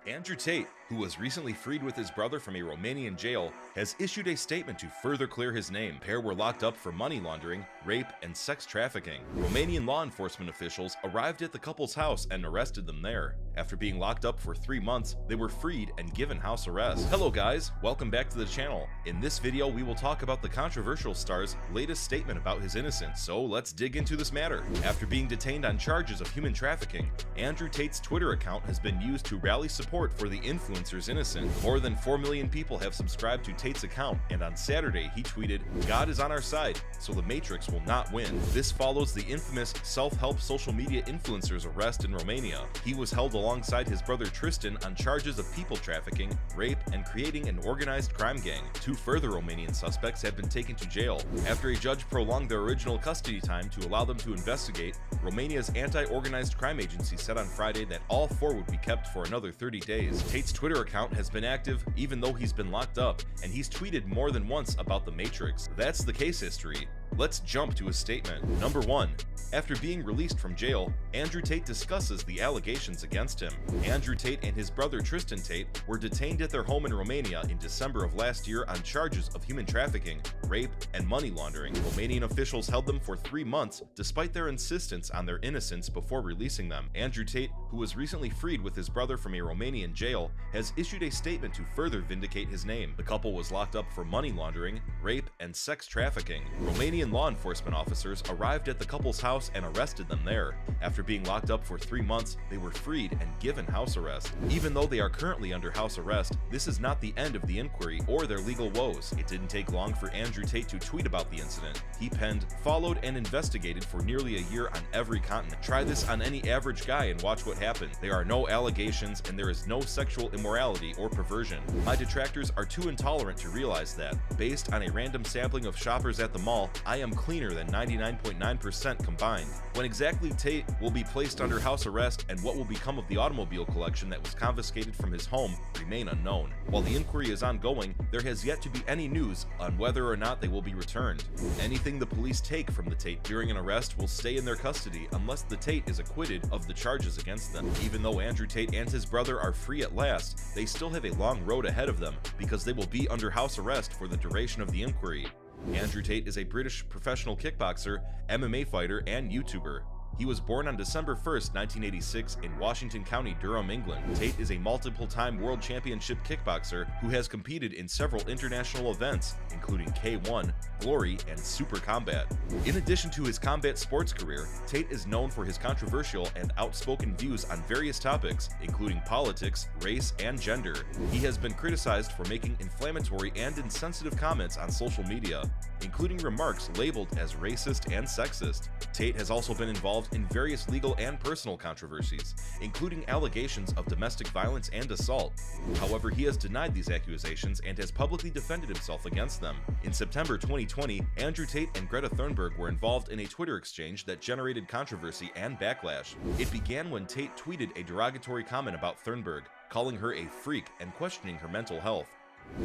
Andrew Tate, who was recently freed with his brother from a Romanian jail, has issued a statement to further clear his name. The pair were locked up for money laundering, rape, and sex trafficking. Romanian law enforcement officials arrived at the couple's house and arrested them there. After being locked up for 3 months, they were freed and given house arrest. Hello guys, welcome back to the channel. In this video, we will talk about the controversial star's latest statement about his innocence, so let's dig into this matter. After being detained on charges of human trafficking, Andrew Tate's Twitter account has been used to rally support for the influencer's innocence. More than 4 million people have subscribed to Tate's account, and on Saturday he tweeted, "God is on our side, so the Matrix will not win." This follows the infamous self-help social media influencer's arrest in Romania. He was held alongside his brother Tristan on charges of people trafficking, rape, and creating an organized crime gang. 2 further Romanian suspects have been taken to jail. After a judge prolonged their original custody time to allow them to investigate, Romania's anti-organized crime agency said on Friday that all 4 would be kept for another 30 days. Tate's Twitter account has been active even though he's been locked up, and he's tweeted more than once about the Matrix. That's the case history. Let's jump to his statement. Number 1. After being released from jail, Andrew Tate discusses the allegations against him. Andrew Tate and his brother Tristan Tate were detained at their home in Romania in December of last year on charges of human trafficking, rape, and money laundering. Romanian officials held them for 3 months despite their insistence on their innocence before releasing them. Andrew Tate, who was recently freed with his brother from a Romanian jail, has issued a statement to further vindicate his name. The couple was locked up for money laundering, rape, and sex trafficking. Romanian law enforcement officers arrived at the couple's house and arrested them there. After being locked up for 3 months, they were freed and given house arrest. Even though they are currently under house arrest, this is not the end of the inquiry or their legal woes. It didn't take long for Andrew Tate to tweet about the incident. He penned, "Followed and investigated for nearly a year on every continent. Try this on any average guy and watch what happens. There are no allegations and there is no sexual immorality or perversion. My detractors are too intolerant to realize that. Based on a random sampling of shoppers at the mall, I am cleaner than 99.9% combined." When exactly Tate will be placed under house arrest and what will become of the automobile collection that was confiscated from his home remain unknown. While the inquiry is ongoing, there has yet to be any news on whether or not they will be returned. Anything the police take from the Tate during an arrest will stay in their custody unless the Tate is acquitted of the charges against them. Even though Andrew Tate and his brother are free at last, they still have a long road ahead of them because they will be under house arrest for the duration of the inquiry. Andrew Tate is a British professional kickboxer, MMA fighter, and YouTuber. He was born on December 1st, 1986 in Washington County, Durham, England. Tate is a multiple-time world championship kickboxer who has competed in several international events, including K1, Glory, and Super Combat. In addition to his combat sports career, Tate is known for his controversial and outspoken views on various topics, including politics, race, and gender. He has been criticized for making inflammatory and insensitive comments on social media, including remarks labeled as racist and sexist. Tate has also been involved in various legal and personal controversies, including allegations of domestic violence and assault. However, he has denied these accusations and has publicly defended himself against them. In September 2020, Andrew Tate and Greta Thunberg were involved in a Twitter exchange that generated controversy and backlash. It began when Tate tweeted a derogatory comment about Thunberg, calling her a freak and questioning her mental health.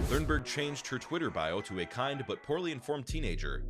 Thunberg changed her Twitter bio to a kind but poorly informed teenager.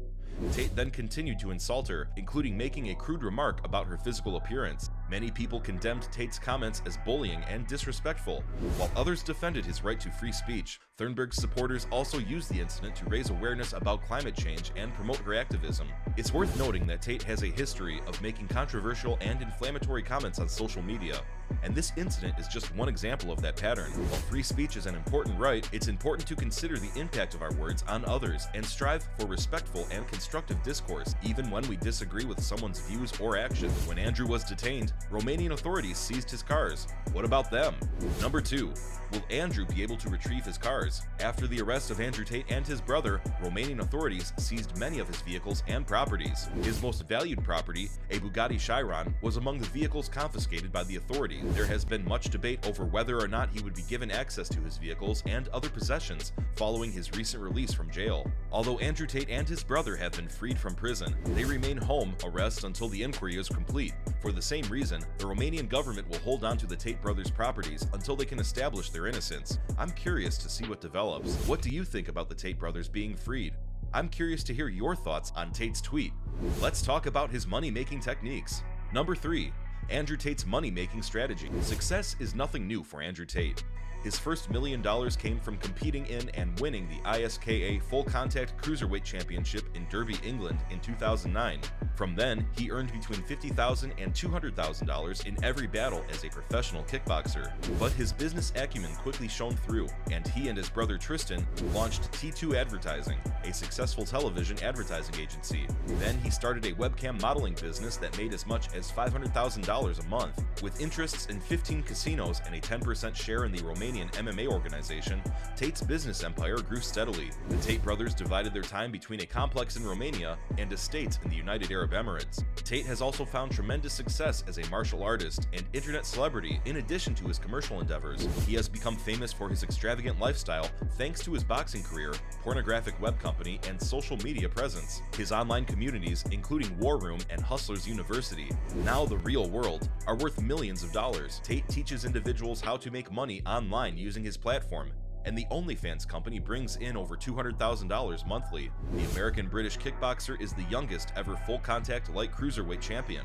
Tate then continued to insult her, including making a crude remark about her physical appearance. Many people condemned Tate's comments as bullying and disrespectful, while others defended his right to free speech. Thunberg's supporters also used the incident to raise awareness about climate change and promote her activism. It's worth noting that Tate has a history of making controversial and inflammatory comments on social media, and this incident is just one example of that pattern. While free speech is an important right, it's important to consider the impact of our words on others and strive for respectful and constructive discourse, even when we disagree with someone's views or actions. When Andrew was detained, Romanian authorities seized his cars. What about them? Number 2. Will Andrew be able to retrieve his cars? After the arrest of Andrew Tate and his brother, Romanian authorities seized many of his vehicles and properties. His most valued property, a Bugatti Chiron, was among the vehicles confiscated by the authorities. There has been much debate over whether or not he would be given access to his vehicles and other possessions following his recent release from jail. Although Andrew Tate and his brother have been freed from prison, they remain home arrest until the inquiry is complete. For the same reason, the Romanian government will hold on to the Tate brothers' properties until they can establish their innocence. I'm curious to see what develops. What do you think about the Tate brothers being freed? I'm curious to hear your thoughts on Tate's tweet. Let's talk about his money-making techniques. Number 3. Andrew Tate's money-making strategy. Success is nothing new for Andrew Tate. His first $1 million came from competing in and winning the ISKA Full Contact Cruiserweight Championship in Derby, England in 2009. From then, he earned between $50,000 and $200,000 in every battle as a professional kickboxer. But his business acumen quickly shone through, and he and his brother Tristan launched T2 Advertising, a successful television advertising agency. Then he started a webcam modeling business that made as much as $500,000 a month. With interests in 15 casinos and a 10% share in the Romanian MMA organization, Tate's business empire grew steadily. The Tate brothers divided their time between a complex in Romania and estates in the United Arab Emirates. Tate has also found tremendous success as a martial artist and internet celebrity in addition to his commercial endeavors. He has become famous for his extravagant lifestyle thanks to his boxing career, pornographic web company, and social media presence. His online communities, including War Room and Hustlers University, now the real world, are worth millions of dollars. Tate teaches individuals how to make money online using his platform, and the OnlyFans company brings in over $200,000 monthly. The American-British kickboxer is the youngest ever full-contact light cruiserweight champion.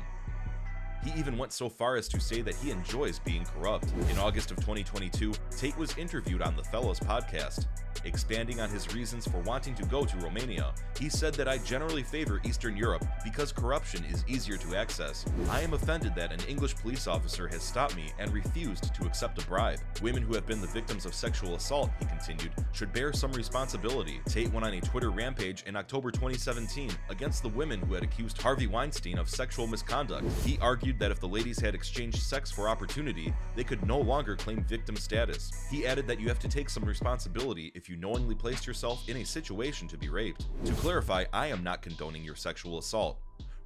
He even went so far as to say that he enjoys being corrupt. In August of 2022, Tate was interviewed on the Fellas podcast. Expanding on his reasons for wanting to go to Romania, he said that I generally favor Eastern Europe because corruption is easier to access. I am offended that an English police officer has stopped me and refused to accept a bribe. Women who have been the victims of sexual assault, he continued, should bear some responsibility. Tate went on a Twitter rampage in October 2017 against the women who had accused Harvey Weinstein of sexual misconduct. He argued that if the ladies had exchanged sex for opportunity, they could no longer claim victim status. He added that you have to take some responsibility if you knowingly placed yourself in a situation to be raped. To clarify, I am not condoning your sexual assault.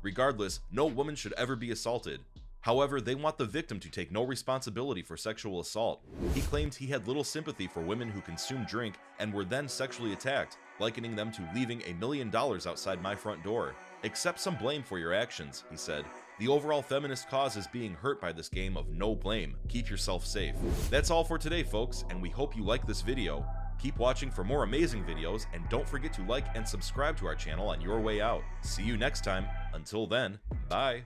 Regardless, no woman should ever be assaulted. However, they want the victim to take no responsibility for sexual assault. He claimed he had little sympathy for women who consumed drink and were then sexually attacked, likening them to leaving $1 million outside my front door. Accept some blame for your actions, he said. The overall feminist cause is being hurt by this game of no blame. Keep yourself safe. That's all for today, folks, and we hope you like this video. Keep watching for more amazing videos, and don't forget to like and subscribe to our channel on your way out. See you next time. Until then, bye.